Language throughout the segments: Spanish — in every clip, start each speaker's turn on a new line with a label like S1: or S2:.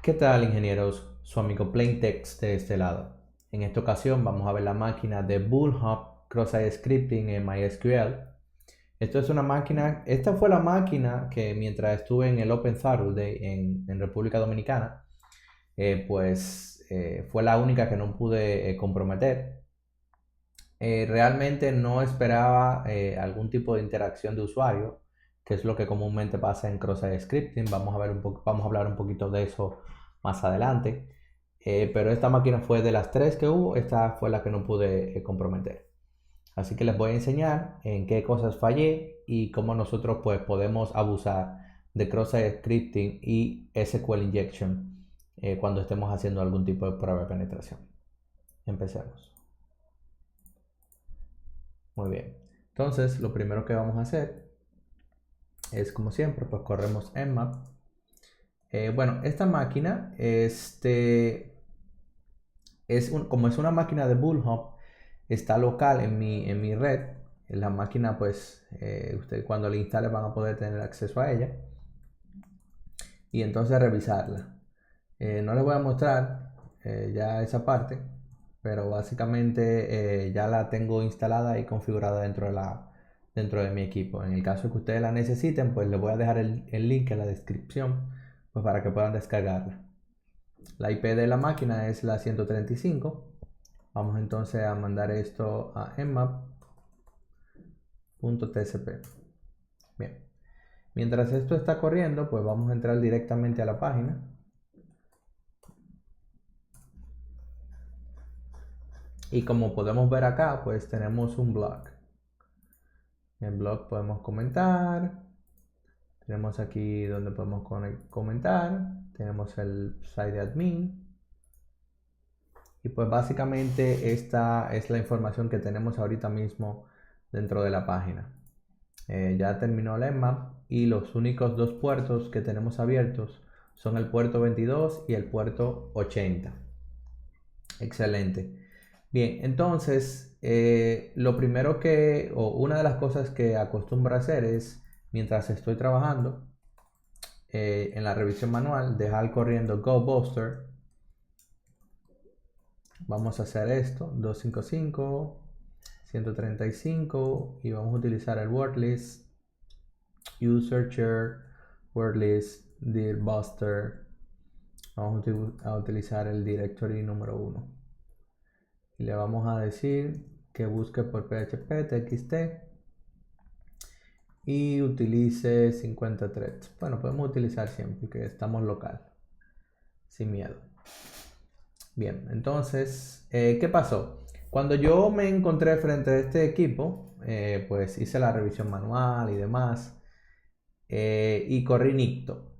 S1: ¿Qué tal, ingenieros? Su amigo Plaintext de este lado. En esta ocasión vamos a ver la máquina de Bullhop Cross-Site Scripting en MySQL. Esta fue la máquina que mientras estuve en el Open Saturday Day en República Dominicana, fue la única que no pude comprometer. Realmente no esperaba algún tipo de interacción de usuario, que es lo que comúnmente pasa en Cross-Site Scripting. Vamos a hablar un poquito de eso más adelante. Pero esta máquina fue de las tres que hubo, esta fue la que no pude comprometer. Así que les voy a enseñar en qué cosas fallé y cómo nosotros pues podemos abusar de Cross-Site Scripting y SQL Injection cuando estemos haciendo algún tipo de prueba de penetración. Empecemos. Muy bien. Entonces, lo primero que vamos a hacer es, como siempre, pues corremos nmap. Bueno, esta máquina, como es una máquina de Bullhop, está local en mi red. La máquina, pues, ustedes cuando la instale van a poder tener acceso a ella y entonces revisarla. No les voy a mostrar ya esa parte, pero básicamente ya la tengo instalada y configurada dentro de mi equipo. En el caso que ustedes la necesiten, pues les voy a dejar el link en la descripción pues para que puedan descargarla. La IP de la máquina es la 135. Vamos entonces a mandar esto a nmap.tsp. Bien. Mientras esto está corriendo, pues vamos a entrar directamente a la página. Y como podemos ver acá, pues tenemos un blog. En el blog podemos comentar. Tenemos aquí donde podemos comentar. Tenemos el site de admin. Y pues básicamente esta es la información que tenemos ahorita mismo dentro de la página. Ya terminó el nmap y los únicos dos puertos que tenemos abiertos son el puerto 22 y el puerto 80. Excelente. Bien, entonces lo primero o una de las cosas que acostumbro a hacer es, mientras estoy trabajando en la revisión manual, dejar corriendo GoBuster. Vamos a hacer esto, 255, 135 y vamos a utilizar el wordlist, usearcher, wordlist, dirbuster. Vamos a utilizar el directory número 1. Y le vamos a decir que busque por php txt y utilice 50 threads. Bueno, podemos utilizar 100 porque estamos local, sin miedo. Bien, entonces, ¿qué pasó? Cuando yo me encontré frente a este equipo, pues hice la revisión manual y demás, y corrí Nicto.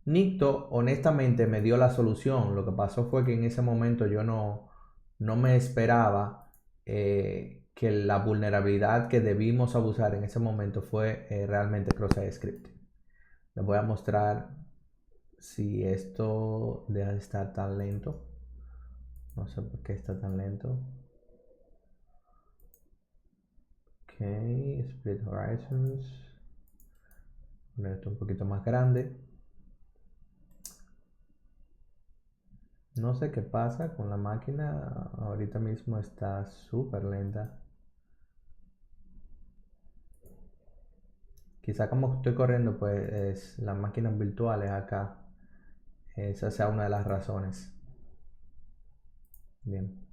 S1: Nicto, honestamente, me dio la solución. Lo que pasó fue que en ese momento yo no me esperaba que la vulnerabilidad que debimos abusar en ese momento fue realmente cross-site scripting. Les voy a mostrar si esto deja de estar tan lento. No sé por qué está tan lento. Ok, Split Horizons. Poner esto un poquito más grande. No sé qué pasa con la máquina. Ahorita mismo está súper lenta. Quizá como estoy corriendo pues las máquinas virtuales acá. Esa sea una de las razones. Bien.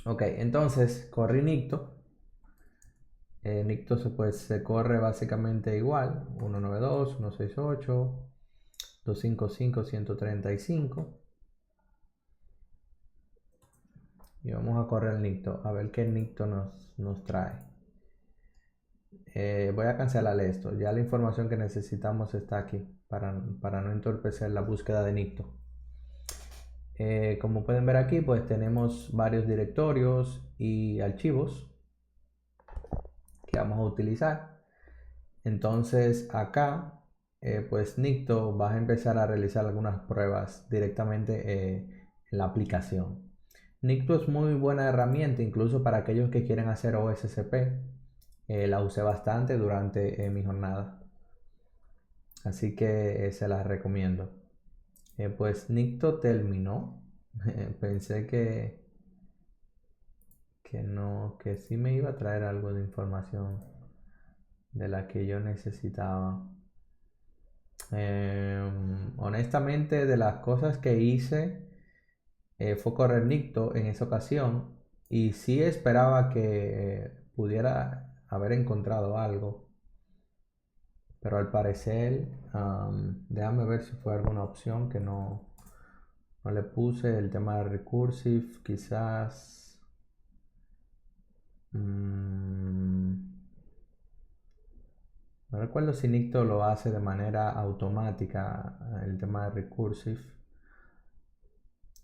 S1: Ok, entonces corrí Nicto. Nicto se corre básicamente igual. 192, 168, 255, 135. Y vamos a correr el Nicto. A ver qué Nicto nos trae. Voy a cancelar esto. Ya la información que necesitamos está aquí. Para no entorpecer la búsqueda de Nicto. Como pueden ver aquí, pues tenemos varios directorios y archivos que vamos a utilizar. Entonces acá, pues Nicto va a empezar a realizar algunas pruebas directamente en la aplicación. Nicto es muy buena herramienta incluso para aquellos que quieren hacer OSCP. La usé bastante durante mi jornada. Así que se las recomiendo. Pues Nicto terminó. Pensé que no, que sí me iba a traer algo de información de la que yo necesitaba. Honestamente, de las cosas que hice fue correr Nicto en esa ocasión y sí esperaba que pudiera haber encontrado algo, pero al parecer, déjame ver si fue alguna opción que no le puse. El tema de recursive, quizás. No recuerdo si Nicto lo hace de manera automática, el tema de recursive.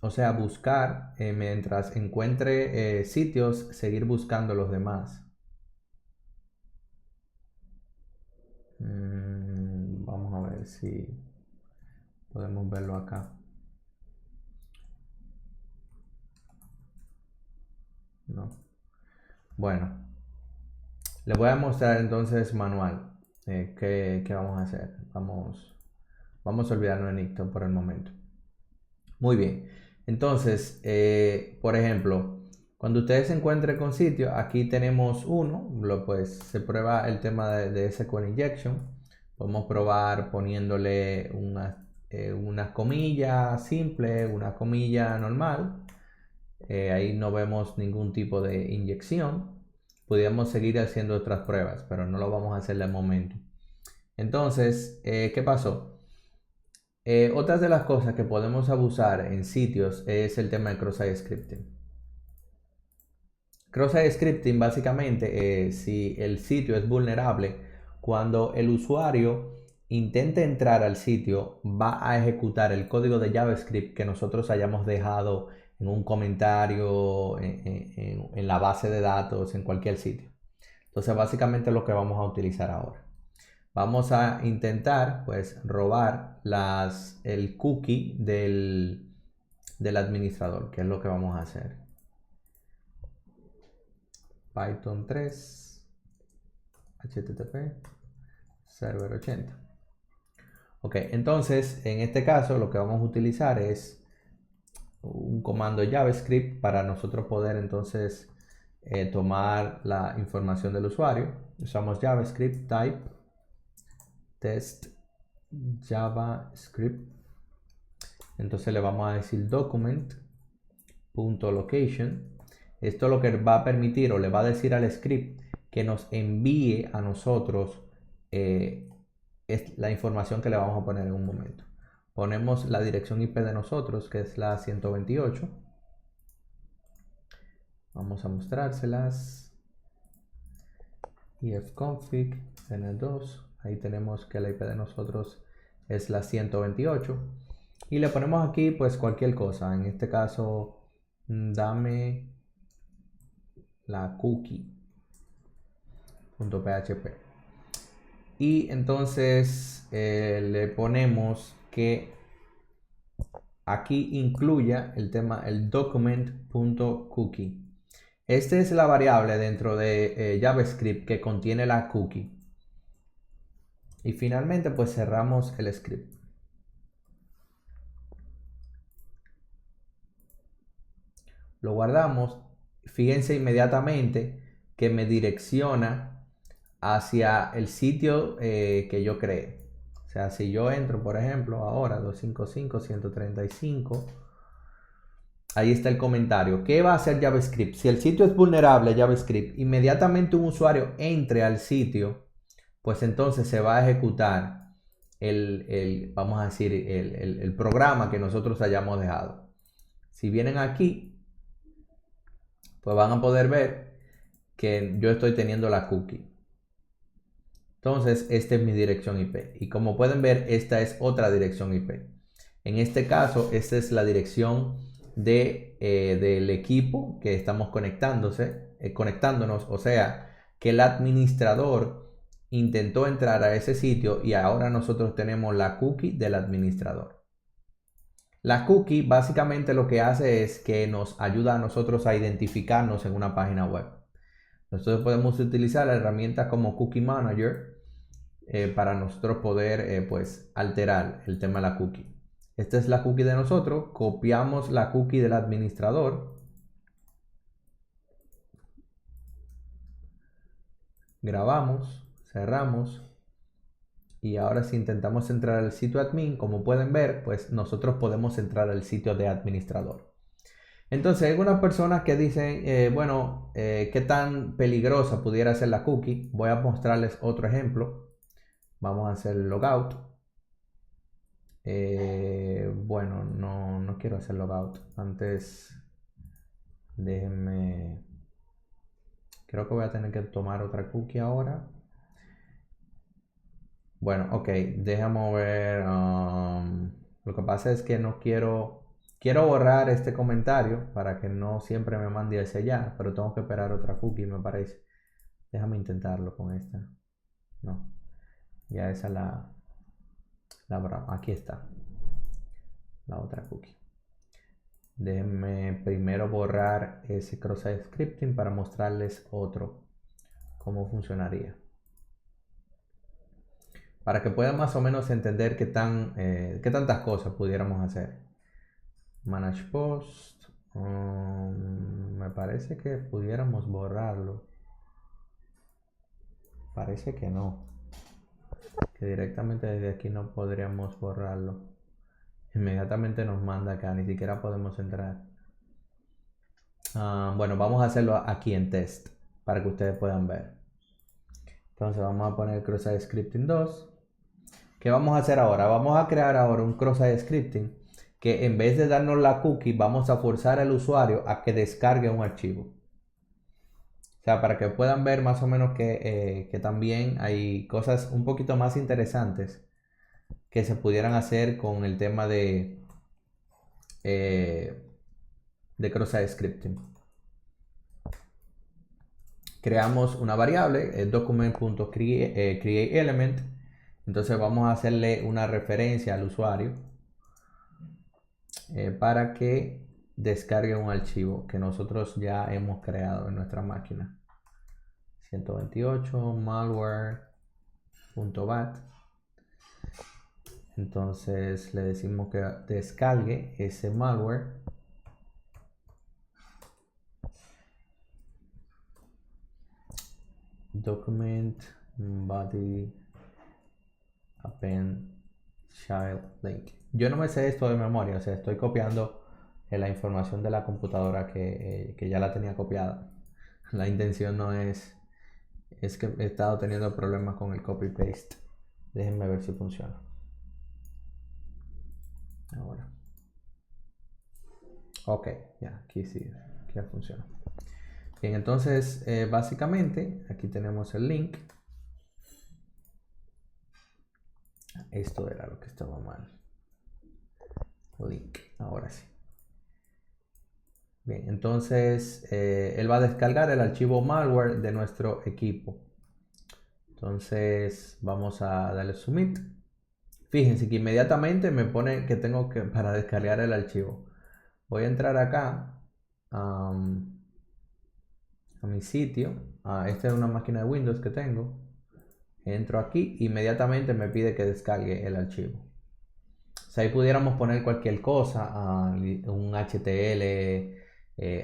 S1: O sea, buscar, mientras encuentre sitios, seguir buscando los demás. Vamos a ver si podemos verlo acá. No. Bueno, les voy a mostrar entonces manual. ¿Qué vamos a hacer? Vamos a olvidarnos de Nicto por el momento. Muy bien. Entonces, por ejemplo, cuando ustedes se encuentren con sitio, aquí tenemos uno, pues se prueba el tema de SQL Injection. Podemos probar poniéndole unas comillas simples, una comilla normal. Ahí no vemos ningún tipo de inyección. Podríamos seguir haciendo otras pruebas, pero no lo vamos a hacer de momento. Entonces, ¿qué pasó? Otras de las cosas que podemos abusar en sitios es el tema de cross-site scripting. Cross-site scripting básicamente, si el sitio es vulnerable, cuando el usuario intente entrar al sitio, va a ejecutar el código de JavaScript que nosotros hayamos dejado en un comentario, en la base de datos, en cualquier sitio. Entonces básicamente es lo que vamos a utilizar ahora. Vamos a intentar pues robar el cookie del administrador, que es lo que vamos a hacer. Python 3 HTTP server 80. Ok, entonces en este caso lo que vamos a utilizar es un comando JavaScript para nosotros poder entonces tomar la información del usuario. Usamos JavaScript type test JavaScript. Entonces le vamos a decir document.location. Esto lo que va a permitir o le va a decir al script que nos envíe a nosotros la información que le vamos a poner en un momento. Ponemos la dirección IP de nosotros, que es la 128. Vamos a mostrárselas. ifconfig n2. Ahí tenemos que la IP de nosotros es la 128. Y le ponemos aquí pues cualquier cosa. En este caso, dame la cookie.php. Y entonces le ponemos que aquí incluya el tema, el document.cookie. Esta es la variable dentro de JavaScript que contiene la cookie. Y finalmente pues cerramos el script. Lo guardamos. Fíjense inmediatamente que me direcciona hacia el sitio que yo creé. O sea, si yo entro, por ejemplo, ahora 255.135, ahí está el comentario. ¿Qué va a hacer JavaScript? Si el sitio es vulnerable a JavaScript, inmediatamente un usuario entre al sitio, pues entonces se va a ejecutar vamos a decir, el programa que nosotros hayamos dejado. Si vienen aquí, pues van a poder ver que yo estoy teniendo la cookie. Entonces, esta es mi dirección IP. Y como pueden ver, esta es otra dirección IP. En este caso, esta es la dirección del equipo que estamos conectándonos. O sea, que el administrador intentó entrar a ese sitio y ahora nosotros tenemos la cookie del administrador. La cookie básicamente lo que hace es que nos ayuda a nosotros a identificarnos en una página web. Nosotros podemos utilizar la herramienta como Cookie Manager para nosotros poder pues alterar el tema de la cookie. Esta es la cookie de nosotros. Copiamos la cookie del administrador. Grabamos, cerramos. Y ahora si intentamos entrar al sitio admin, como pueden ver, pues nosotros podemos entrar al sitio de administrador. Entonces hay algunas personas que dicen, bueno, ¿qué tan peligrosa pudiera ser la cookie? Voy a mostrarles otro ejemplo. Vamos a hacer logout. Bueno, no quiero hacer logout. Antes, déjenme... Creo que voy a tener que tomar otra cookie ahora. Bueno, ok, déjame ver. Lo que pasa es que no quiero borrar este comentario para que no siempre me mande hacia allá, pero tengo que esperar otra cookie, me parece. Déjame intentarlo con esta. No, ya esa aquí está, la otra cookie. Déjenme primero borrar ese cross-site scripting para mostrarles otro, cómo funcionaría. Para que puedan más o menos entender qué tantas cosas pudiéramos hacer. Manage post. Me parece que pudiéramos borrarlo. Parece que no. Que directamente desde aquí no podríamos borrarlo. Inmediatamente nos manda acá. Ni siquiera podemos entrar. Bueno, vamos a hacerlo aquí en test. Para que ustedes puedan ver. Entonces vamos a poner cross-site scripting 2. ¿Qué vamos a hacer ahora? Vamos a crear ahora un cross-site scripting que en vez de darnos la cookie, vamos a forzar al usuario a que descargue un archivo. O sea, para que puedan ver más o menos que también hay cosas un poquito más interesantes que se pudieran hacer con el tema de cross-site scripting. Creamos una variable, document.createElement. Entonces vamos a hacerle una referencia al usuario para que descargue un archivo que nosotros ya hemos creado en nuestra máquina. 128 malware.bat. Entonces le decimos que descargue ese malware. Document body append child link. Yo no me sé esto de memoria, o sea, estoy copiando la información de la computadora que ya la tenía copiada. La intención no es que he estado teniendo problemas con el copy paste. Déjenme ver si funciona. Ahora. Ok, ya, aquí sí, aquí ya funciona. Bien, entonces básicamente aquí tenemos el link. Esto era lo que estaba mal. Link, ahora sí. Bien, entonces él va a descargar el archivo malware de nuestro equipo. Entonces vamos a darle submit. Fíjense que inmediatamente me pone que tengo que para descargar el archivo. Voy a entrar acá a mi sitio. Esta es una máquina de Windows que tengo. Entro aquí, inmediatamente me pide que descargue el archivo. O sea, ahí pudiéramos poner cualquier cosa, un HTML,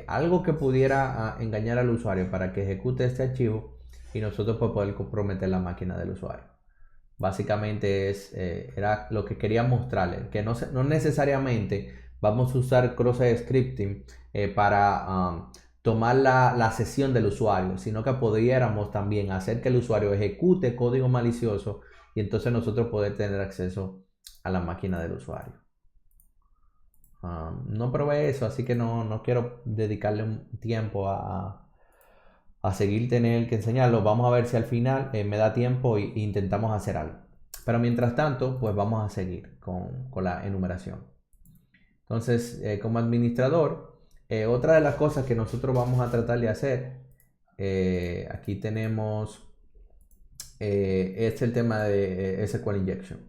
S1: algo que pudiera engañar al usuario para que ejecute este archivo y nosotros pues, poder comprometer la máquina del usuario. Básicamente era lo que quería mostrarles, que no necesariamente vamos a usar cross-site scripting para tomar la sesión del usuario, sino que pudiéramos también hacer que el usuario ejecute código malicioso y entonces nosotros poder tener acceso a la máquina del usuario. No probé eso, así que no quiero dedicarle un tiempo a seguir tener que enseñarlo. Vamos a ver si al final me da tiempo e intentamos hacer algo. Pero mientras tanto, pues vamos a seguir con la enumeración. Entonces, como administrador, otra de las cosas que nosotros vamos a tratar de hacer, aquí tenemos, es el tema de SQL Injection.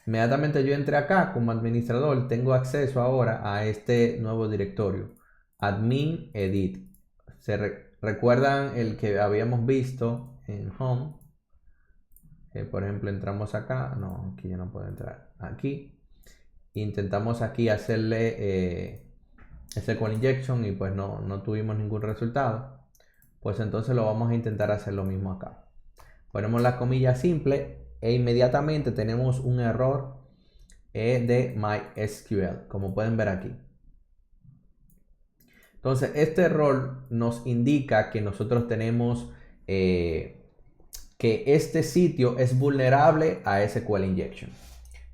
S1: Inmediatamente yo entré acá como administrador, tengo acceso ahora a este nuevo directorio, admin edit. ¿Recuerdan el que habíamos visto en home? Por ejemplo, entramos acá, no, aquí ya no puedo entrar, aquí. intentamos aquí hacerle SQL injection y pues no tuvimos ningún resultado, pues entonces lo vamos a intentar hacer lo mismo acá. Ponemos la comilla simple e inmediatamente tenemos un error de MySQL, como pueden ver aquí. Entonces, este error nos indica que nosotros tenemos que este sitio es vulnerable a SQL injection.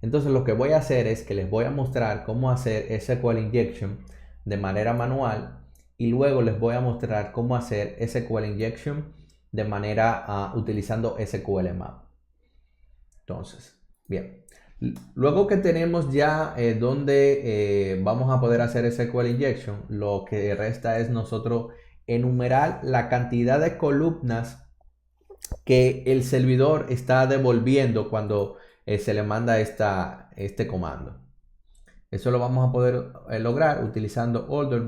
S1: Entonces, lo que voy a hacer es que les voy a mostrar cómo hacer SQL injection de manera manual y luego les voy a mostrar cómo hacer SQL injection de manera utilizando SQL Map. Entonces, bien. Luego que tenemos ya donde vamos a poder hacer SQL injection, lo que resta es nosotros enumerar la cantidad de columnas que el servidor está devolviendo cuando se le manda este comando. Eso lo vamos a poder lograr utilizando order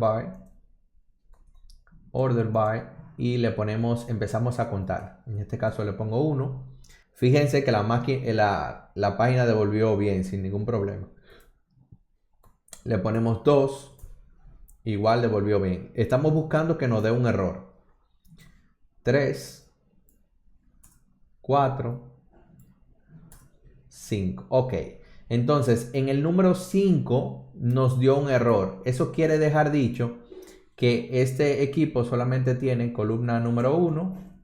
S1: by y le ponemos, empezamos a contar. En este caso le pongo 1. Fíjense que la página devolvió bien, sin ningún problema. Le ponemos 2, igual devolvió bien. Estamos buscando que nos dé un error. 3, 4, 5. Ok. Entonces, en el número 5 nos dio un error. Eso quiere dejar dicho que este equipo solamente tiene columna número 1,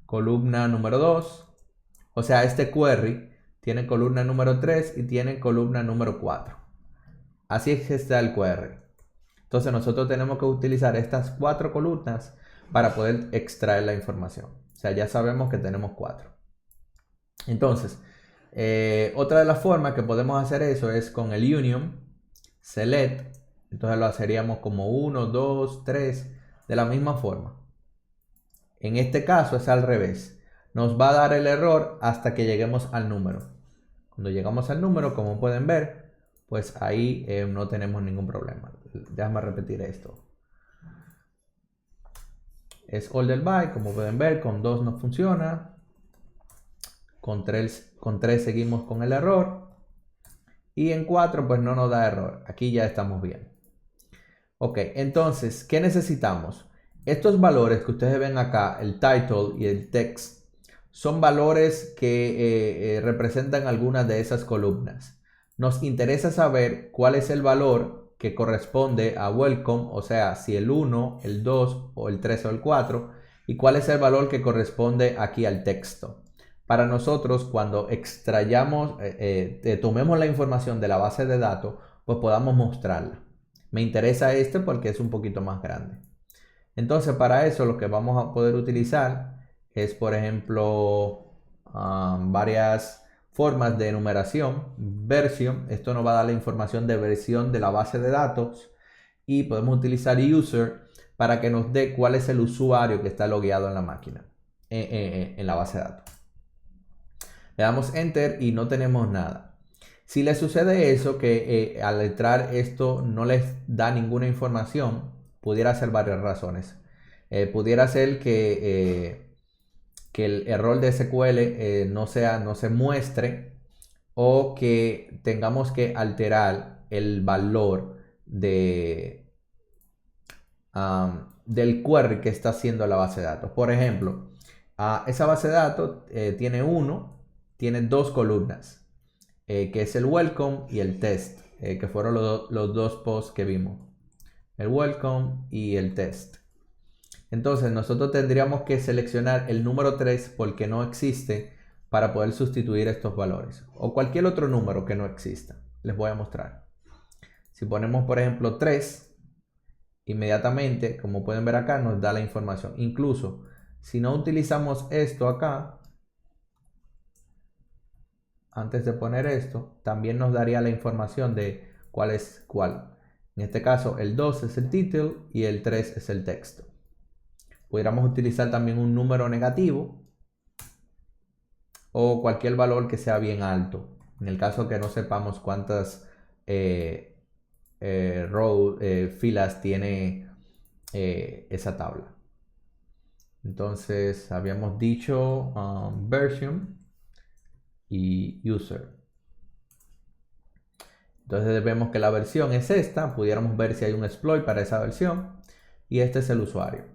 S1: columna número 2. O sea, este query tiene columna número 3 y tiene columna número 4. Así es que está el query. Entonces nosotros tenemos que utilizar estas 4 columnas para poder extraer la información. O sea, ya sabemos que tenemos 4. Entonces, otra de las formas que podemos hacer eso es con el union, select. Entonces lo haríamos como 1, 2, 3, de la misma forma. En este caso es al revés. Nos va a dar el error hasta que lleguemos al número. Cuando llegamos al número, como pueden ver, pues ahí no tenemos ningún problema. Déjame repetir esto. Es order by, como pueden ver, con 2 no funciona. Con 3 seguimos con el error. Y en 4 pues no nos da error. Aquí ya estamos bien. Ok, entonces, ¿qué necesitamos? Estos valores que ustedes ven acá, el title y el text, son valores que representan algunas de esas columnas. Nos interesa saber cuál es el valor que corresponde a welcome, o sea, si el 1, el 2 o el 3 o el 4, y cuál es el valor que corresponde aquí al texto. Para nosotros, cuando extrayamos, tomemos la información de la base de datos, pues podamos mostrarla. Me interesa este porque es un poquito más grande. Entonces, para eso lo que vamos a poder utilizar es, por ejemplo, varias formas de enumeración. Version, esto nos va a dar la información de versión de la base de datos. Y podemos utilizar user para que nos dé cuál es el usuario que está logueado en la máquina, en la base de datos. Le damos enter y no tenemos nada. Si les sucede eso, que al entrar esto no les da ninguna información, pudiera ser varias razones. Pudiera ser que el error de SQL no se muestre, o que tengamos que alterar el valor del query que está haciendo la base de datos. Por ejemplo, esa base de datos tiene 2 columnas. Que es el welcome y el test, que fueron los 2 posts que vimos, el welcome y el test. Entonces nosotros tendríamos que seleccionar el número 3 porque no existe, para poder sustituir estos valores, o cualquier otro número que no exista. Les voy a mostrar. Si ponemos, por ejemplo, 3, inmediatamente, como pueden ver acá, nos da la información. Incluso si no utilizamos esto acá, antes de poner esto, también nos daría la información de cuál es cuál. En este caso, el 2 es el título y el 3 es el texto. Pudiéramos utilizar también un número negativo o cualquier valor que sea bien alto. En el caso que no sepamos cuántas filas tiene esa tabla. Entonces, habíamos dicho version y user. Entonces vemos que la versión es esta, pudiéramos ver si hay un exploit para esa versión y este es el usuario.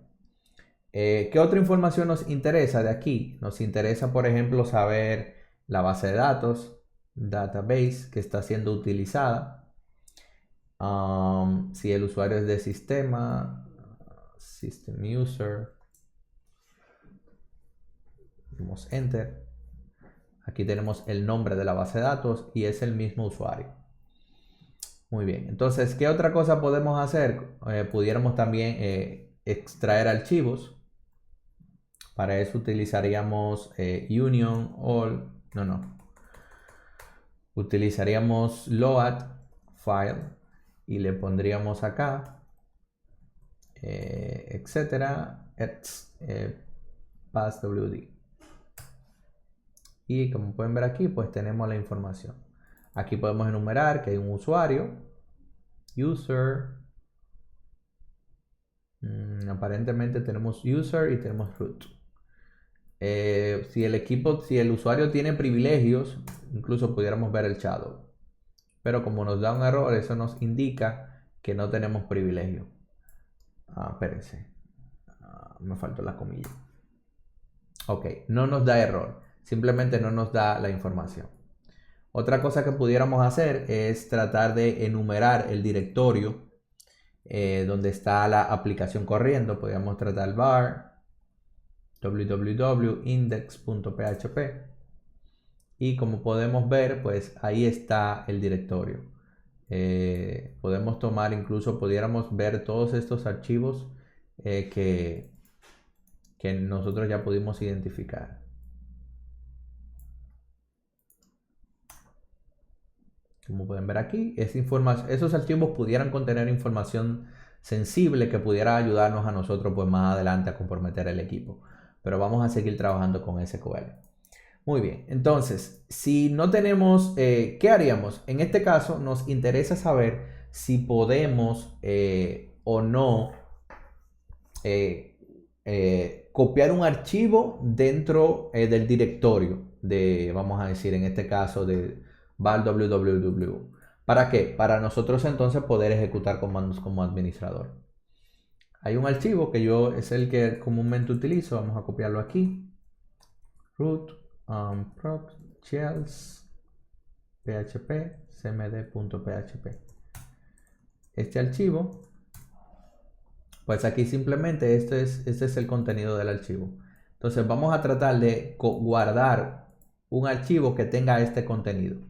S1: ¿Qué otra información nos interesa de aquí? Nos interesa, por ejemplo, saber la base de datos, database, que está siendo utilizada. Si el usuario es de sistema, system user, damos enter. Aquí tenemos el nombre de la base de datos y es el mismo usuario. Muy bien, entonces, ¿qué otra cosa podemos hacer? Pudiéramos también extraer archivos. Para eso utilizaríamos union all, no. Utilizaríamos load file y le pondríamos acá, etcétera, passwd. Y como pueden ver aquí, pues tenemos la información. Aquí podemos enumerar que hay un usuario, user, aparentemente tenemos user y tenemos root. Si el usuario tiene privilegios, incluso pudiéramos ver el shadow. Pero como nos da un error, eso nos indica que no tenemos privilegio. Espérense. Me faltó la comilla. Ok, no nos da error. Simplemente no nos da la información. Otra cosa que pudiéramos hacer es tratar de enumerar el directorio donde está la aplicación corriendo. Podríamos tratar var www.index.php y como podemos ver, pues ahí está el directorio. Podemos tomar, incluso pudiéramos ver todos estos archivos que nosotros ya pudimos identificar. Como pueden ver aquí, esos archivos pudieran contener información sensible que pudiera ayudarnos a nosotros pues más adelante a comprometer el equipo. Pero vamos a seguir trabajando con SQL. Muy bien, entonces, si no tenemos, ¿qué haríamos? En este caso nos interesa saber si podemos o no copiar un archivo dentro del directorio de, vamos a decir, en este caso de val www. ¿Para qué? Para nosotros entonces poder ejecutar comandos como administrador. Hay un archivo que es el que comúnmente utilizo, vamos a copiarlo aquí. Root proc shells php cmd.php. Este archivo, pues aquí simplemente este es el contenido del archivo. Entonces vamos a tratar de guardar un archivo que tenga este contenido.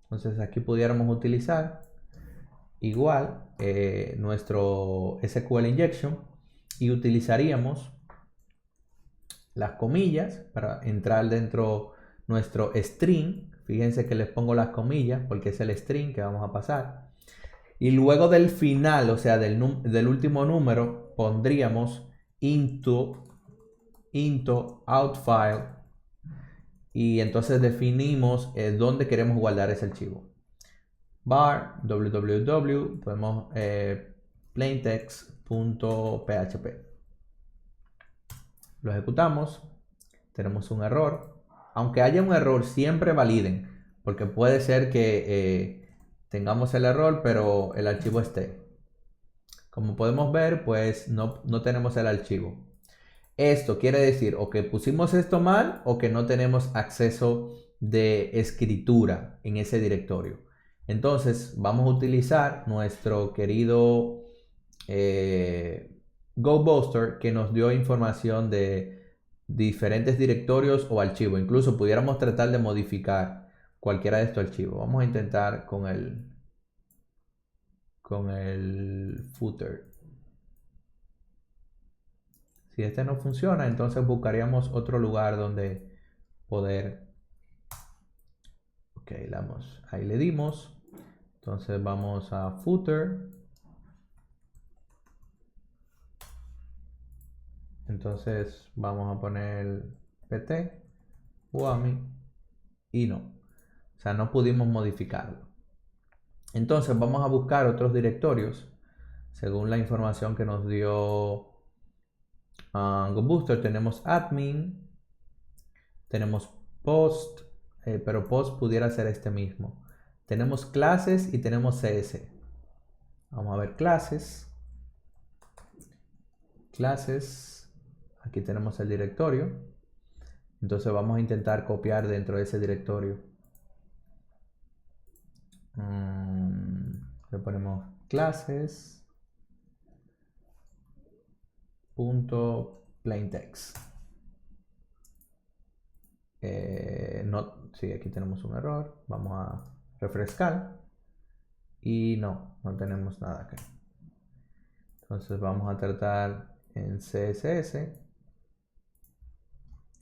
S1: Entonces aquí pudiéramos utilizar igual nuestro SQL injection y utilizaríamos las comillas para entrar dentro nuestro string. Fíjense que les pongo las comillas porque es el string que vamos a pasar. Y luego del final, o sea, del último número, pondríamos into outfile. Y entonces definimos dónde queremos guardar ese archivo. Var www, podemos plaintext.php. Lo ejecutamos, tenemos un error. Aunque haya un error, siempre validen, porque puede ser que tengamos el error, pero el archivo esté. Como podemos ver, pues no tenemos el archivo. Esto quiere decir o que pusimos esto mal o que no tenemos acceso de escritura en ese directorio. Entonces vamos a utilizar nuestro querido GoBuster que nos dio información de diferentes directorios o archivos. Incluso pudiéramos tratar de modificar cualquiera de estos archivos. Vamos a intentar con el footer. Si este no funciona, entonces buscaríamos otro lugar donde poder. Ok, ahí le dimos. Entonces vamos a footer. Entonces vamos a poner pt, wami y no. O sea, no pudimos modificarlo. Entonces vamos a buscar otros directorios según la información que nos dio GoBooster. Tenemos admin, tenemos post, pero post pudiera ser este mismo. Tenemos clases y tenemos CS. Vamos a ver clases. Clases. Aquí tenemos el directorio. Entonces vamos a intentar copiar dentro de ese directorio. Le ponemos clases. .plaintext. Sí, aquí tenemos un error. Vamos a refrescar. Y no tenemos nada acá. Entonces vamos a tratar en CSS.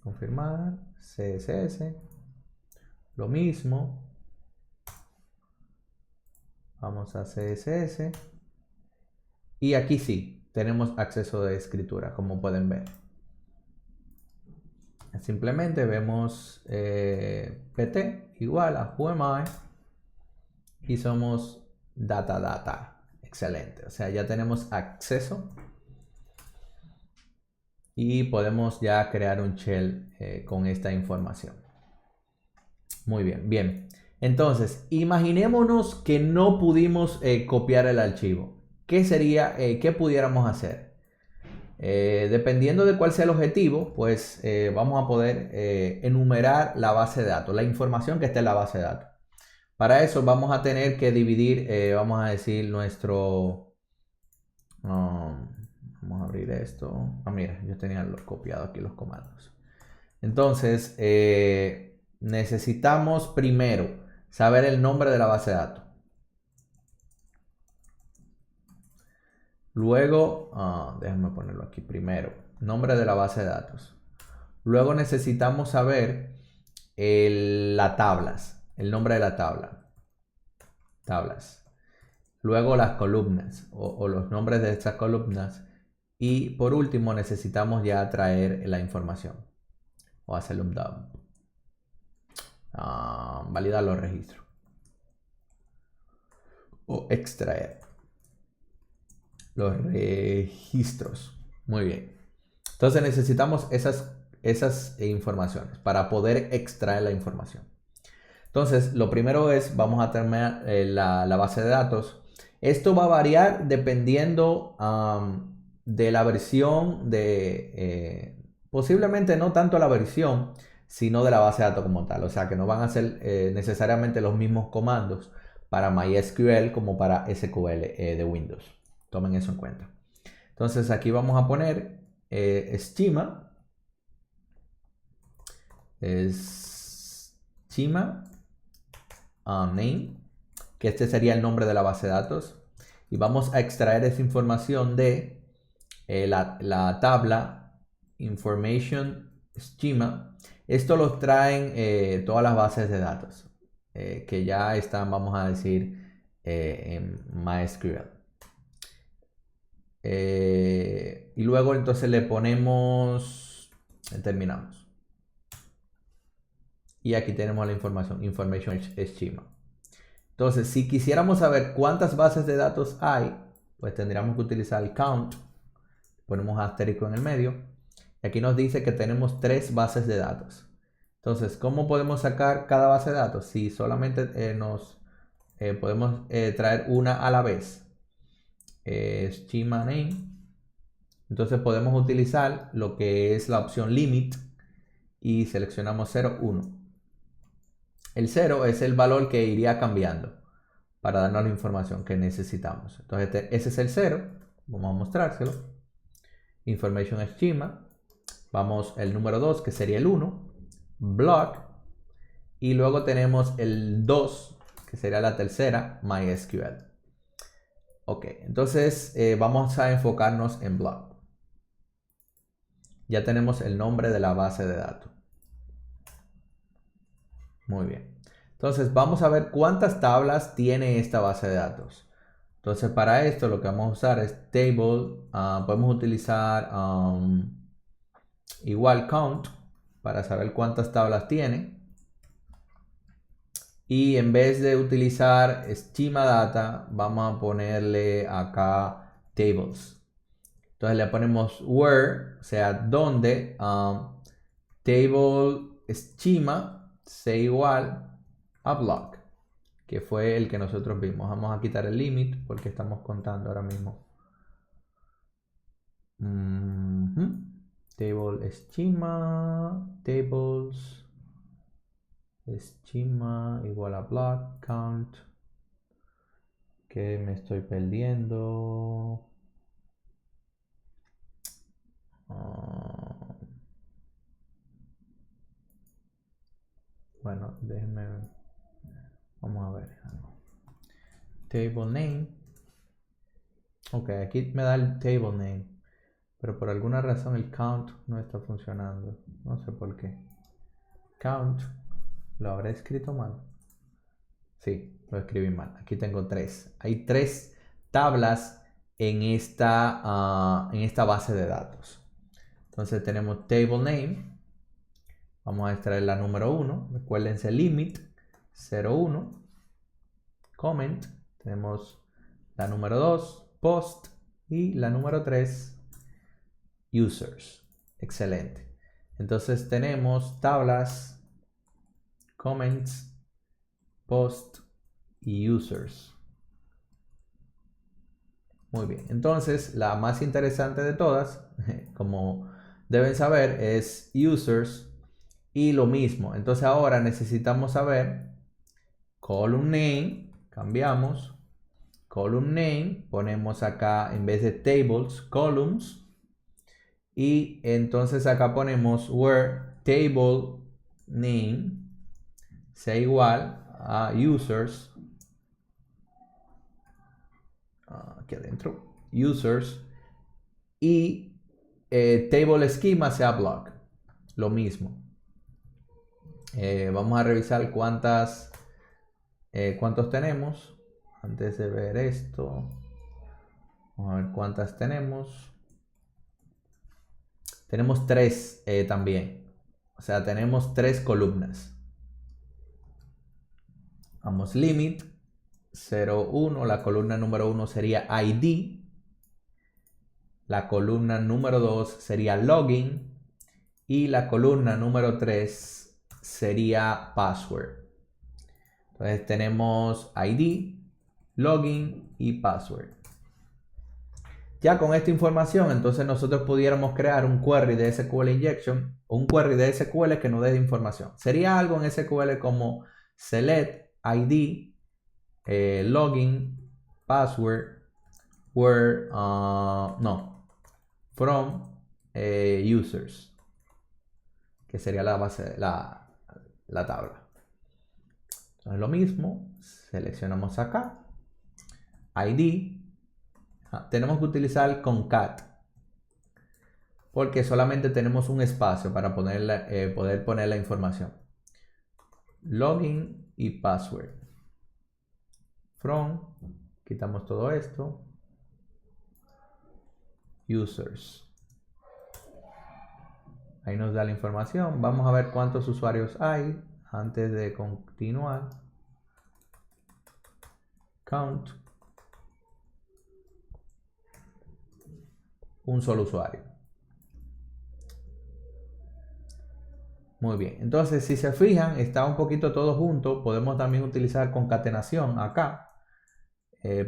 S1: Confirmar. CSS. Lo mismo. Vamos a CSS. Y aquí sí, tenemos acceso de escritura, como pueden ver. Simplemente vemos pt igual a whoami y somos data. Excelente. O sea, ya tenemos acceso y podemos ya crear un shell con esta información. Muy bien, bien. Entonces, imaginémonos que no pudimos copiar el archivo. ¿Qué sería, qué pudiéramos hacer? Dependiendo de cuál sea el objetivo, pues vamos a poder enumerar la base de datos, la información que está en la base de datos. Para eso vamos a tener que dividir, vamos a decir, nuestro... vamos a abrir esto. Mira, yo tenía copiado aquí los comandos. Entonces, necesitamos primero saber el nombre de la base de datos. Luego, déjenme ponerlo aquí primero. Nombre de la base de datos. Luego necesitamos saber las tablas. El nombre de la tabla. Tablas. Luego las columnas o los nombres de estas columnas. Y por último necesitamos ya traer la información. O hacerle un dump. Validar los registros. O extraer los registros. Muy bien. Entonces necesitamos esas informaciones para poder extraer la información. Entonces, lo primero es, vamos a tener la base de datos. Esto va a variar dependiendo de la versión posiblemente no tanto la versión, sino de la base de datos como tal. O sea, que no van a ser necesariamente los mismos comandos para MySQL como para SQL de Windows. Tomen eso en cuenta. Entonces, aquí vamos a poner schema. Schema name, que este sería el nombre de la base de datos. Y vamos a extraer esa información de la tabla information schema. Esto lo traen todas las bases de datos que ya están, vamos a decir, en MySQL. Y luego entonces le ponemos, terminamos. Y aquí tenemos la information schema. Entonces, si quisiéramos saber cuántas bases de datos hay, pues tendríamos que utilizar el count. Ponemos asterisco en el medio. Y aquí nos dice que tenemos 3 bases de datos. Entonces, ¿cómo podemos sacar cada base de datos? Si solamente podemos traer una a la vez. Schema name. Entonces podemos utilizar lo que es la opción limit y seleccionamos 0, 1. El 0 es el valor que iría cambiando para darnos la información que necesitamos. Entonces ese es el 0. Vamos a mostrárselo. Information schema. Vamos el número 2 que sería el 1. Block. Y luego tenemos el 2 que sería la tercera, MySQL. Ok, entonces vamos a enfocarnos en block. Ya tenemos el nombre de la base de datos. Muy bien. Entonces vamos a ver cuántas tablas tiene esta base de datos. Entonces para esto lo que vamos a usar es table. Podemos utilizar igual count para saber cuántas tablas tiene. Y en vez de utilizar schema data, vamos a ponerle acá tables. Entonces le ponemos where, o sea, donde table schema sea igual a block, ¿ok? que fue el que nosotros vimos. Vamos a quitar el limit porque estamos contando ahora mismo. Table schema, tables, schema igual a block count. Que me estoy perdiendo. Bueno, déjenme. Vamos a ver. Table name. Ok, aquí me da el table name. Pero por alguna razón el count no está funcionando. No sé por qué. Count. ¿Lo habré escrito mal? Sí, lo escribí mal. Aquí tengo 3. Hay 3 tablas en esta base de datos. Entonces tenemos table name. Vamos a extraer la número 1. Recuérdense limit 01. Comment. Tenemos la número 2. Post. Y la número 3. Users. Excelente. Entonces tenemos tablas, comments, post y users. Muy bien. Entonces la más interesante de todas, como deben saber, es users y lo mismo. Entonces ahora necesitamos saber column name, cambiamos column name, ponemos acá en vez de tables, columns. Y entonces acá ponemos where table name sea igual a users. Aquí adentro. Users. Y table schema sea block. Lo mismo. Vamos a revisar cuántos tenemos. Antes de ver esto. Vamos a ver cuántas tenemos. Tenemos 3 también. O sea, tenemos 3 columnas. Vamos, limit 01. La columna número 1 sería ID. La columna número 2 sería login. Y la columna número 3 sería password. Entonces tenemos ID, login y password. Ya con esta información, entonces nosotros pudiéramos crear un query de SQL injection, un query de SQL que nos dé información. Sería algo en SQL como select ID, login, password, where, from users, que sería la base, la tabla. Entonces lo mismo, seleccionamos acá, ID, tenemos que utilizar concat, porque solamente tenemos un espacio para poder poner la información. Login y password. From, quitamos todo esto. Users. Ahí nos da la información. Vamos a ver cuántos usuarios hay antes de continuar. Count. Un solo usuario. Muy bien. Entonces, si se fijan, está un poquito todo junto. Podemos también utilizar concatenación acá.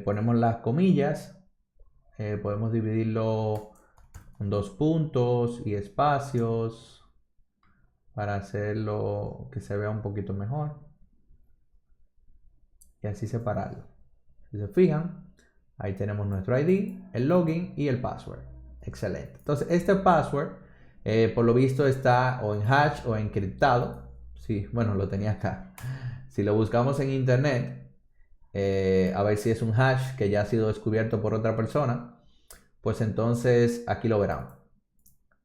S1: Ponemos las comillas. Podemos dividirlo con 2 puntos y espacios para hacerlo que se vea un poquito mejor. Y así separarlo. Si se fijan, ahí tenemos nuestro ID, el login y el password. Excelente. Entonces, este password, por lo visto, está o en hash o encriptado. Sí, bueno, lo tenía acá. Si lo buscamos en internet, a ver si es un hash que ya ha sido descubierto por otra persona, pues entonces aquí lo verán.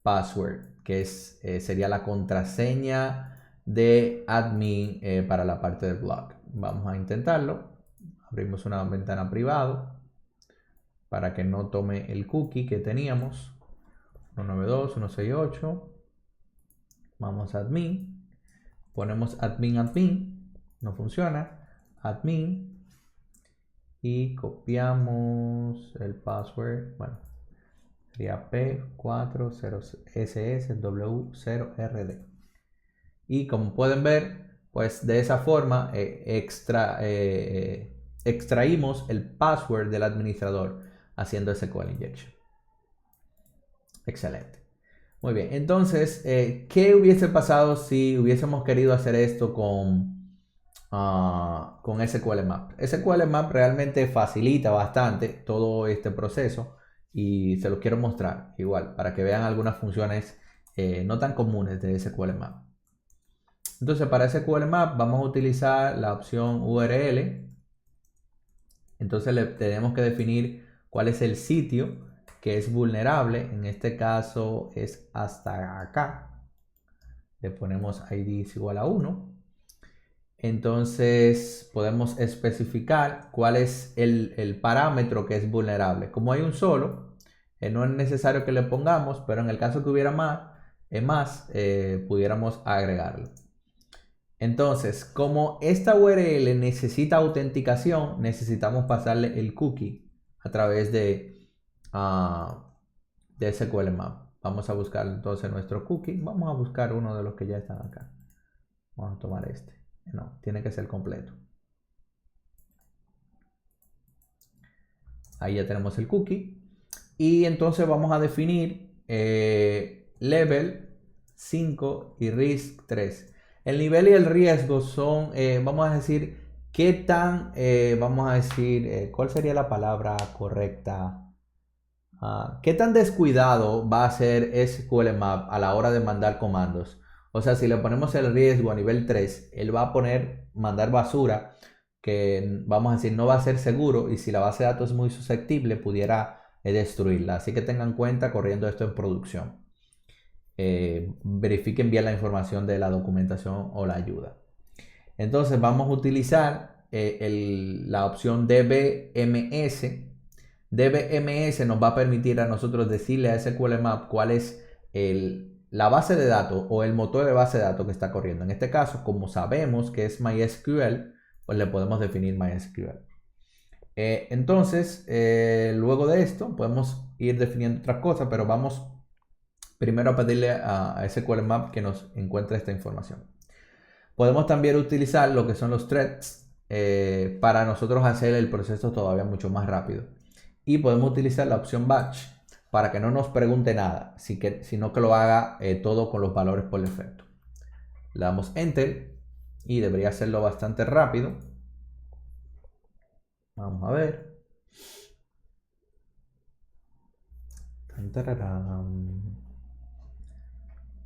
S1: Password, que sería la contraseña de admin para la parte del blog. Vamos a intentarlo. Abrimos una ventana privada para que no tome el cookie que teníamos. 192.168. Vamos a admin. Ponemos admin. No funciona. Admin. Y copiamos el password. Bueno, sería P40SS W0RD. Y como pueden ver, pues de esa forma extraímos el password del administrador haciendo SQL injection. Excelente. Muy bien, entonces, ¿qué hubiese pasado si hubiésemos querido hacer esto con SQL Map? SQL Map realmente facilita bastante todo este proceso y se los quiero mostrar igual para que vean algunas funciones no tan comunes de SQL Map. Entonces, para SQL Map vamos a utilizar la opción URL. Entonces, le tenemos que definir cuál es el sitio que es vulnerable. En este caso es hasta acá. Le ponemos id es igual a 1. Entonces podemos especificar cuál es el parámetro que es vulnerable. Como hay un solo, no es necesario que le pongamos, pero en el caso que hubiera más, pudiéramos agregarlo. Entonces, como esta URL necesita autenticación, necesitamos pasarle el cookie a través de SQL Map. Vamos a buscar entonces nuestro cookie. Vamos a buscar uno de los que ya están acá. Vamos a tomar este. No, tiene que ser completo. Ahí ya tenemos el cookie. Y entonces vamos a definir level 5 y risk 3. El nivel y el riesgo son, vamos a decir, qué tan, ¿cuál sería la palabra correcta? ¿Qué tan descuidado va a ser SQL Map a la hora de mandar comandos? O sea, si le ponemos el riesgo a nivel 3, él va a mandar basura que, vamos a decir, no va a ser seguro, y si la base de datos es muy susceptible, pudiera destruirla. Así que tengan cuenta corriendo esto en producción. Verifiquen bien la información de la documentación o la ayuda. Entonces vamos a utilizar la opción DBMS. DBMS nos va a permitir a nosotros decirle a SQL Map cuál es la base de datos o el motor de base de datos que está corriendo. En este caso, como sabemos que es MySQL, pues le podemos definir MySQL. Entonces, luego de esto, podemos ir definiendo otras cosas, pero vamos primero a pedirle a SQL Map que nos encuentre esta información. Podemos también utilizar lo que son los threads para nosotros hacer el proceso todavía mucho más rápido. Y podemos utilizar la opción batch para que no nos pregunte nada, sino que lo haga todo con los valores por defecto. Le damos enter y debería hacerlo bastante rápido. Vamos a ver.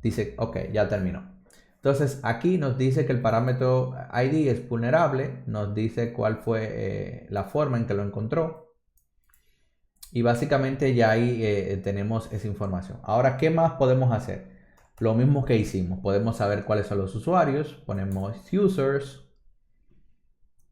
S1: Dice, ok, ya terminó. Entonces aquí nos dice que el parámetro ID es vulnerable, nos dice cuál fue la forma en que lo encontró. Y básicamente ya ahí tenemos esa información. Ahora, ¿qué más podemos hacer? Lo mismo que hicimos. Podemos saber cuáles son los usuarios. Ponemos users.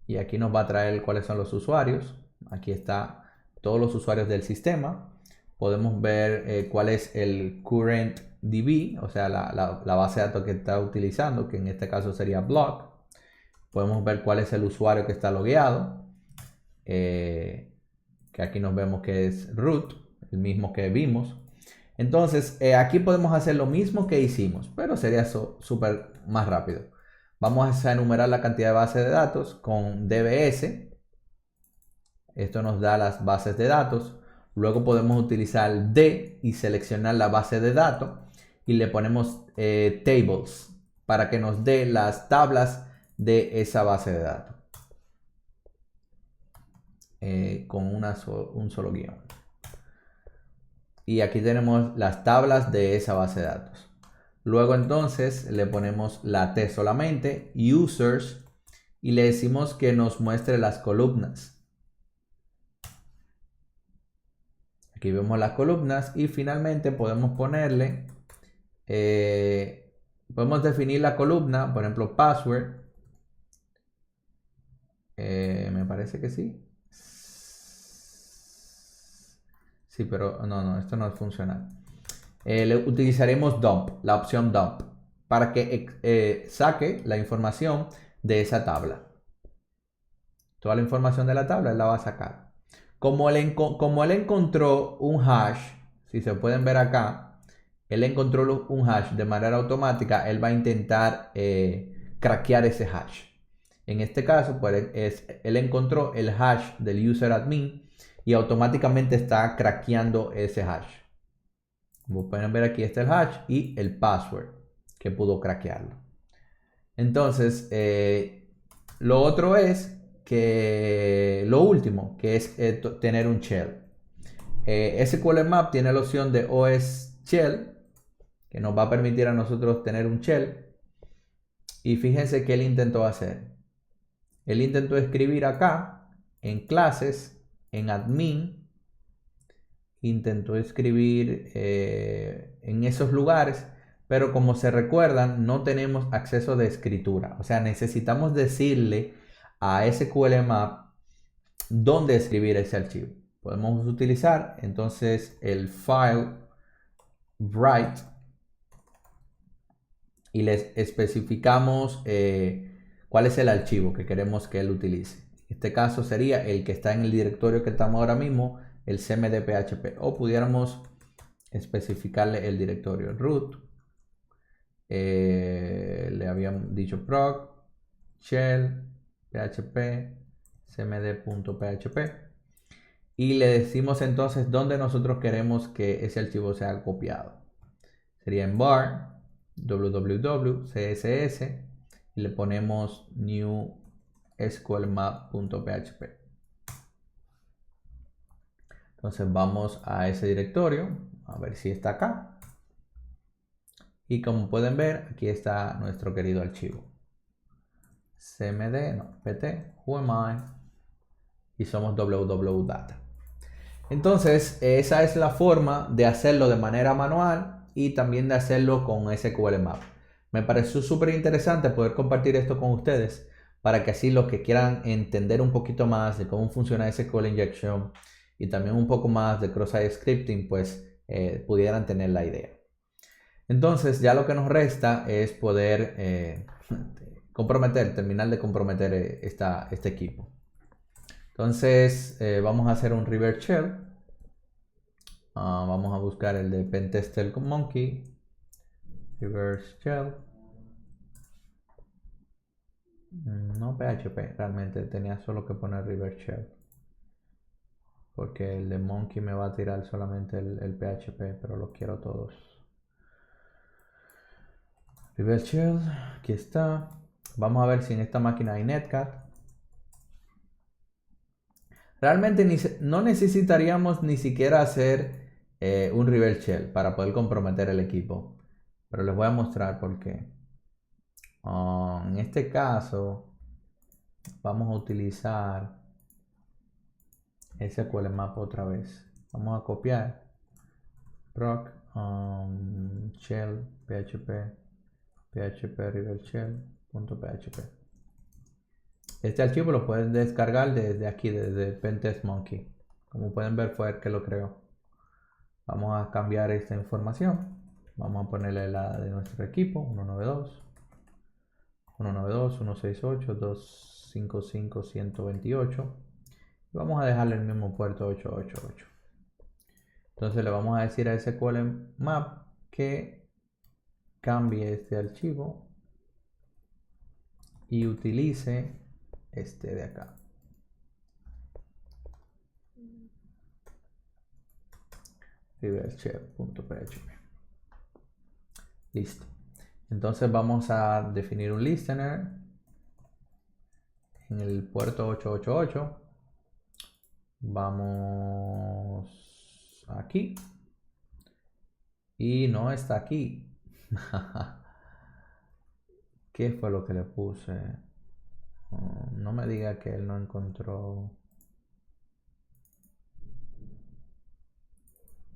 S1: Y aquí nos va a traer cuáles son los usuarios. Aquí está todos los usuarios del sistema. Podemos ver cuál es el current DB, o sea, la base de datos que está utilizando, que en este caso sería block. Podemos ver cuál es el usuario que está logueado. Que aquí nos vemos que es root, el mismo que vimos. Entonces, aquí podemos hacer lo mismo que hicimos, pero sería súper más rápido. Vamos a enumerar la cantidad de bases de datos con DBS. Esto nos da las bases de datos. Luego podemos utilizar D y seleccionar la base de datos y le ponemos tables para que nos dé las tablas de esa base de datos. Con un solo guión. Y aquí tenemos las tablas de esa base de datos. Luego entonces le ponemos la T solamente, users, y le decimos que nos muestre las columnas. Aquí vemos las columnas y finalmente podemos ponerle, podemos definir la columna, por ejemplo, password. Me parece que sí. Sí, pero no, esto no funciona. Le utilizaremos dump, la opción dump, para que saque la información de esa tabla. Toda la información de la tabla él la va a sacar. Como él encontró un hash, si se pueden ver acá, él encontró un hash de manera automática, él va a intentar craquear ese hash. En este caso, pues él encontró el hash del user admin y automáticamente está craqueando ese hash. Como pueden ver, aquí está el hash y el password que pudo craquearlo. Entonces, lo otro es que lo último, que es tener un shell. SQL Map tiene la opción de OS Shell, que nos va a permitir a nosotros tener un shell. Y fíjense que él intentó hacer. Él intentó escribir acá, en clases, en admin, intentó escribir en esos lugares, pero como se recuerdan, no tenemos acceso de escritura. O sea, necesitamos decirle a SQL Map dónde escribir ese archivo. Podemos utilizar entonces el file write y les especificamos cuál es el archivo que queremos que él utilice. En este caso sería el que está en el directorio que estamos ahora mismo, el cmd.php, o pudiéramos especificarle el directorio root. Le habíamos dicho proc shell php cmd.php y le decimos entonces dónde nosotros queremos que ese archivo sea copiado. Sería en var www css y le ponemos new sqlmap.php. Entonces vamos a ese directorio a ver si está acá, y como pueden ver, aquí está nuestro querido archivo cmd, no, pt whoami, y somos www.data. Entonces esa es la forma de hacerlo de manera manual y también de hacerlo con SQL Map. Me pareció súper interesante poder compartir esto con ustedes para que así los que quieran entender un poquito más de cómo funciona SQL Injection y también un poco más de cross-site scripting, pues pudieran tener la idea. Entonces ya lo que nos resta es poder terminar de comprometer este equipo. Entonces vamos a hacer un reverse shell. Vamos a buscar el de Pentester con Monkey. Reverse shell. No PHP, realmente tenía solo que poner reverse shell. Porque el de Monkey me va a tirar solamente el PHP, pero los quiero todos. Reverse shell, aquí está. Vamos a ver si en esta máquina hay netcat. Realmente no necesitaríamos ni siquiera hacer un reverse shell para poder comprometer el equipo. Pero les voy a mostrar por qué. En este caso vamos a utilizar SQL Map otra vez. Vamos a copiar proc shell php reverse shell.php. Este archivo lo pueden descargar desde aquí, desde Pentest Monkey. Como pueden ver, fue el que lo creó. Vamos a cambiar esta información. Vamos a ponerle la de nuestro equipo: 192.168.255.128. Y vamos a dejarle el mismo puerto 888. Entonces le vamos a decir a SQL Map que cambie este archivo y utilice este de acá. reverse.php. Listo. Entonces vamos a definir un listener en el puerto 888. Vamos aquí y no está aquí. ¿Qué fue lo que le puse? No me diga que él no encontró.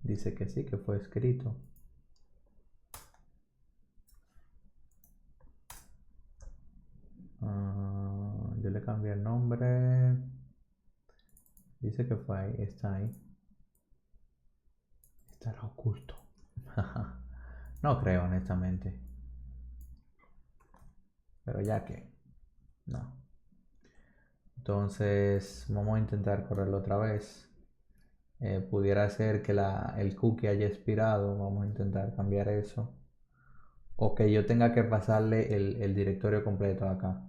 S1: Dice que sí, que fue escrito. Yo le cambié el nombre. Dice que fue ahí, está ahí. Estará oculto. No creo, honestamente. Pero ya que no. Entonces vamos a intentar correrlo otra vez. Pudiera ser que el cookie haya expirado. Vamos a intentar cambiar eso. o que yo tenga que pasarle el directorio completo acá.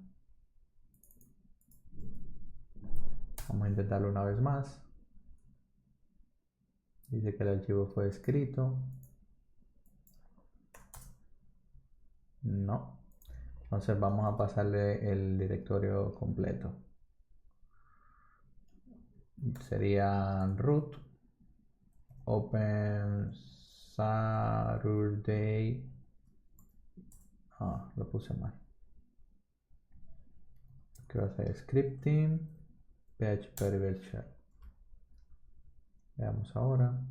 S1: Vamos a intentarlo una vez más. Dice que el archivo fue escrito. No. Entonces vamos a pasarle el directorio completo. Sería root open Saturday. Lo puse mal. Quiero hacer scripting PHP River Shell. Veamos ahora.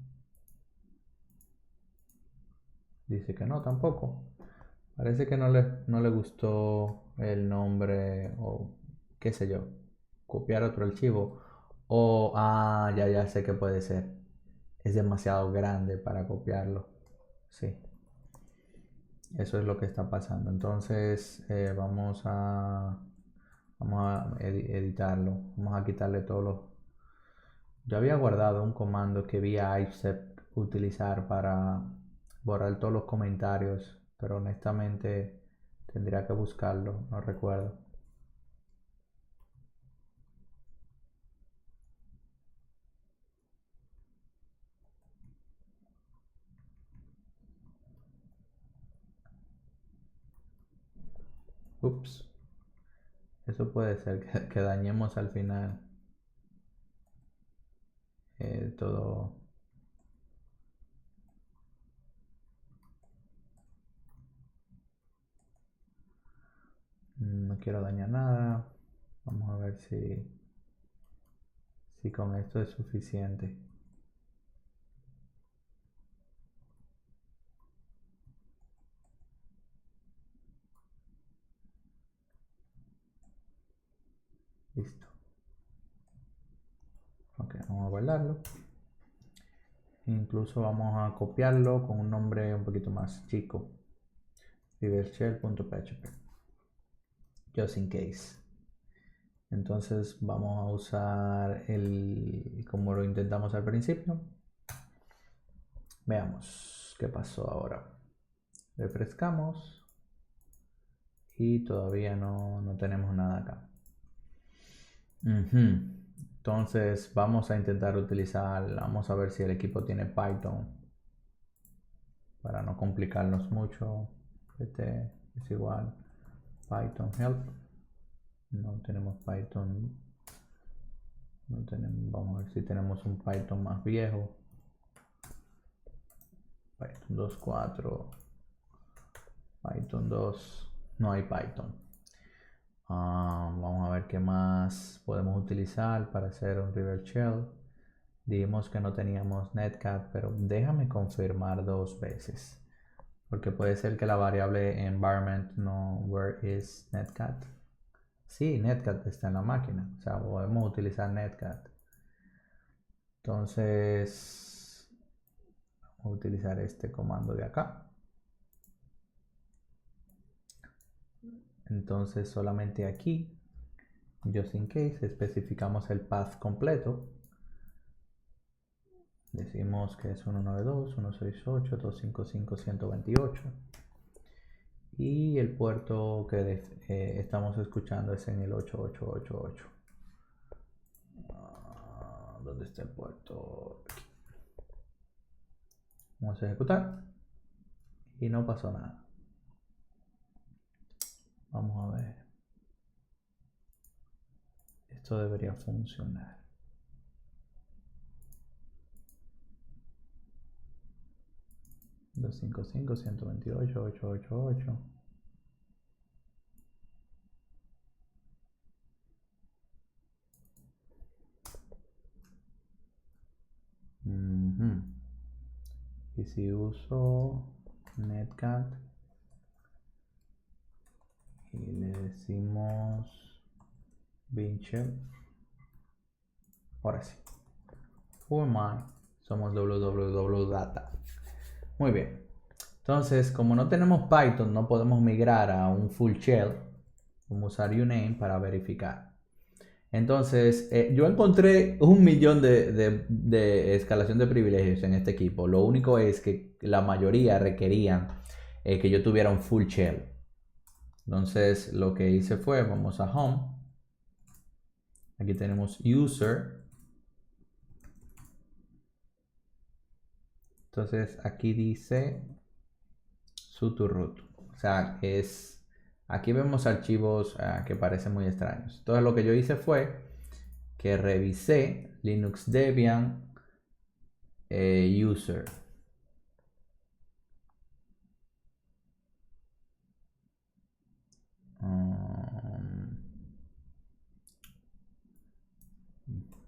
S1: Dice que no tampoco. Parece que no le gustó el nombre o qué sé yo. Copiar otro archivo. O, ya sé que puede ser. Es demasiado grande para copiarlo. Sí. Eso es lo que está pasando. Entonces vamos a editarlo. Vamos a quitarle todos los... Yo había guardado un comando que vi a Icep utilizar para borrar todos los comentarios, pero honestamente tendría que buscarlo, no recuerdo. Ups. Eso puede ser que dañemos al final todo. No quiero dañar nada. Vamos a ver si con esto es suficiente. Listo. Ok, vamos a guardarlo. Incluso vamos a copiarlo con un nombre un poquito más chico. rivershell.php just in case. Entonces vamos a usar como lo intentamos al principio. Veamos qué pasó ahora. Refrescamos y todavía no tenemos nada acá. Entonces vamos a intentar vamos a ver si el equipo tiene Python para no complicarnos mucho. Este es igual Python help. No tenemos Python. No tenemos, vamos a ver si tenemos un Python más viejo. Python 2.4. Python 2. No hay Python. Vamos a ver qué más podemos utilizar para hacer un River Shell. Dijimos que no teníamos netcat, pero déjame confirmar 2 veces. Porque puede ser que la variable environment no where is netcat. Sí, netcat está en la máquina. O sea, podemos utilizar netcat. Entonces, vamos a utilizar este comando de acá. Entonces, solamente aquí, just in case, especificamos el path completo. Decimos que es 192.168.255.128 y el puerto que estamos escuchando es en el 8888. ¿Dónde está el puerto? Aquí. Vamos a ejecutar y no pasó nada. Vamos a ver. Esto debería funcionar. $255.128.888. Y si uso netcat y le decimos Binshell, ahora sí. Who am I? Somos www.data. Muy bien. Entonces, como no tenemos Python, no podemos migrar a un full shell. Vamos a usar uname para verificar. Entonces, yo encontré 1.000.000 de escalación de privilegios en este equipo. Lo único es que la mayoría requerían que yo tuviera un full shell. Entonces lo que hice fue, vamos a home. Aquí tenemos user. Entonces aquí dice sudo-root. O sea, aquí vemos archivos que parecen muy extraños. Entonces lo que yo hice fue que revisé Linux Debian user.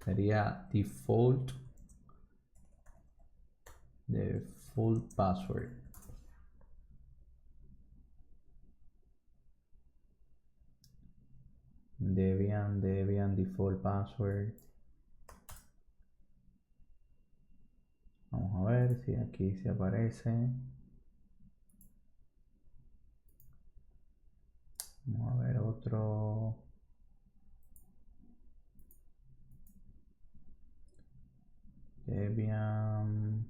S1: Sería default password. Debian default password. Vamos a ver si aquí se aparece. Vamos a ver otro. Debian.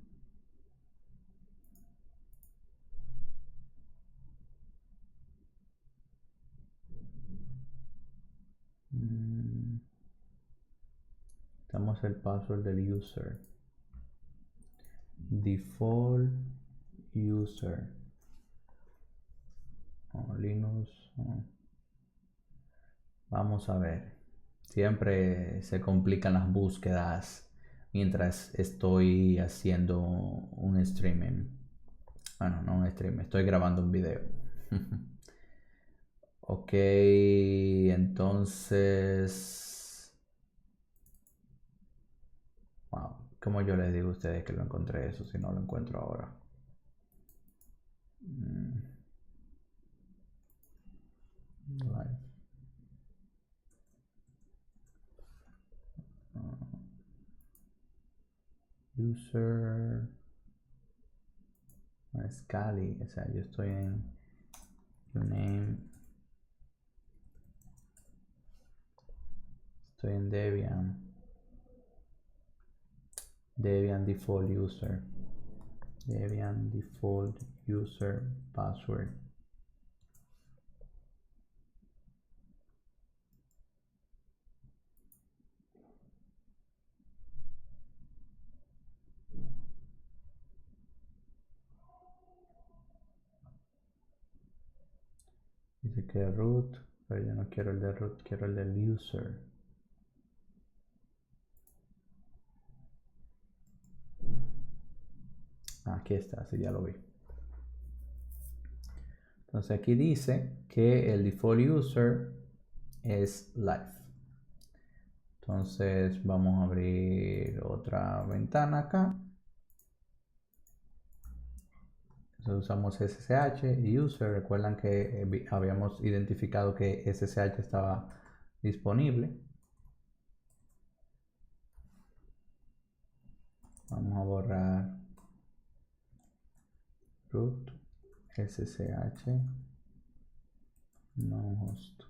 S1: Damos el password del user. Default user. Linux. Vamos a ver. Siempre se complican las búsquedas mientras estoy haciendo un streaming. Bueno, no un stream, estoy grabando un video. Ok, entonces... Wow, ¿cómo yo les digo a ustedes que lo encontré eso si no lo encuentro ahora? Live. User... Scali, o sea, yo estoy en Uname. Estoy en Debian. Debian default user. Debian default user password. Dice que root, pero yo no quiero el de root, quiero el del user. Aquí está, sí, ya lo vi. Entonces aquí dice que el default user es live. Entonces vamos a abrir otra ventana acá. Entonces usamos SSH y user. Recuerdan que habíamos identificado que SSH estaba disponible. Vamos a borrar root SSH no host.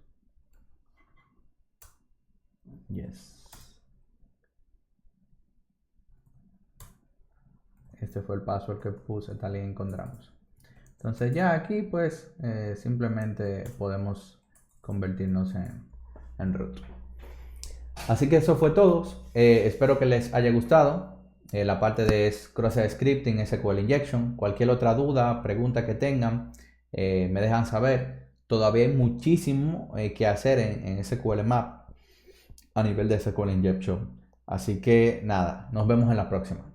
S1: Yes. Este fue el password que puse, tal y encontramos. Entonces ya aquí pues simplemente podemos convertirnos en root. Así que eso fue todo. Espero que les haya gustado la parte de cross-site scripting, SQL injection. Cualquier otra duda, pregunta que tengan, me dejan saber. Todavía hay muchísimo que hacer en SQL Map a nivel de SQL injection. Así que nada, nos vemos en la próxima.